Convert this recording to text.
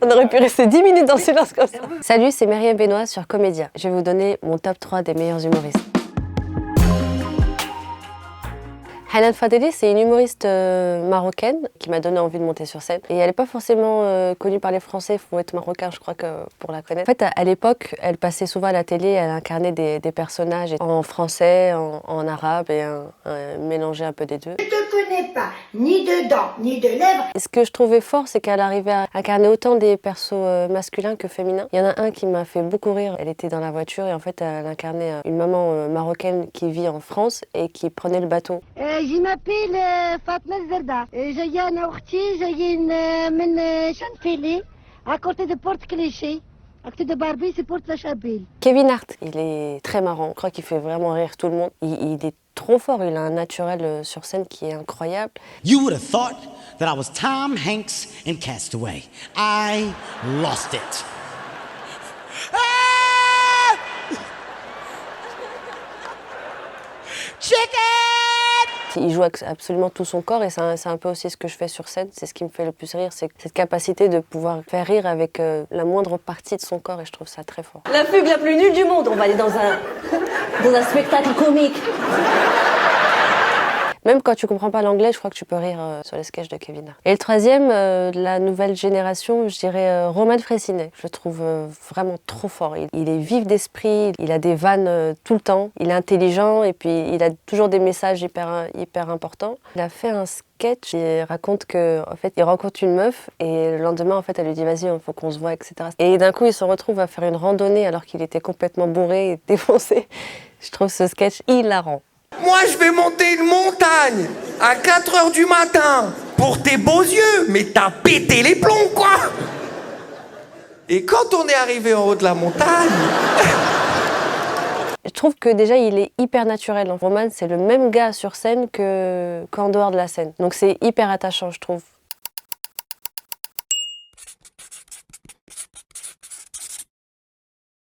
On aurait pu rester 10 minutes dans le silence comme ça. Salut, c'est Myriam Benoît sur Comédia. Je vais vous donner mon top 3 des meilleurs humoristes. Hanan Fadeli, c'est une humoriste marocaine qui m'a donné envie de monter sur scène. Et elle n'est pas forcément connue par les Français, il faut être marocain, je crois, pour la connaître. En fait, à l'époque, elle passait souvent à la télé, elle incarnait des personnages en français, en arabe et mélangeait un peu des deux. Je ne te connais pas, ni de dents, ni de lèvres. Et ce que je trouvais fort, c'est qu'elle arrivait à incarner autant des persos masculins que féminins. Il y en a un qui m'a fait beaucoup rire. Elle était dans la voiture et en fait, elle incarnait une maman marocaine qui vit en France et qui prenait le bateau. Je m'appelle Fatma Zerda. جاية أنا وأختي جايين من شنفيلي à côté de Porte Clichy. À côté de Barbie, c'est Porte la Chapelle. Kevin Hart, il est très marrant. Je crois qu'il fait vraiment rire tout le monde. Il est trop fort. Il a un naturel sur scène qui est incroyable. You would have thought that I was Tom Hanks in Castaway. I lost it. Ah! Chicken! Il joue absolument tout son corps et c'est un peu aussi ce que je fais sur scène. C'est ce qui me fait le plus rire, c'est cette capacité de pouvoir faire rire avec la moindre partie de son corps et je trouve ça très fort. La fugue la plus nulle du monde, on va aller dans un spectacle comique. Même quand tu comprends pas l'anglais, je crois que tu peux rire sur les sketchs de Kevin Hart. Et le troisième, de la nouvelle génération, je dirais Roman Frécinet. Je le trouve vraiment trop fort. Il est vif d'esprit, il a des vannes tout le temps, il est intelligent et puis il a toujours des messages hyper importants. Il a fait un sketch, il raconte que en fait, il rencontre une meuf et le lendemain, en fait, elle lui dit vas-y, il faut qu'on se voit, etc. Et d'un coup, il se retrouve à faire une randonnée alors qu'il était complètement bourré et défoncé. Je trouve ce sketch hilarant. Moi, je vais monter une montagne à 4 h du matin pour tes beaux yeux, mais t'as pété les plombs, quoi. Et quand on est arrivé en haut de la montagne... Je trouve que déjà, il est hyper naturel. Roman, c'est le même gars sur scène qu'en dehors de la scène. Donc c'est hyper attachant, je trouve.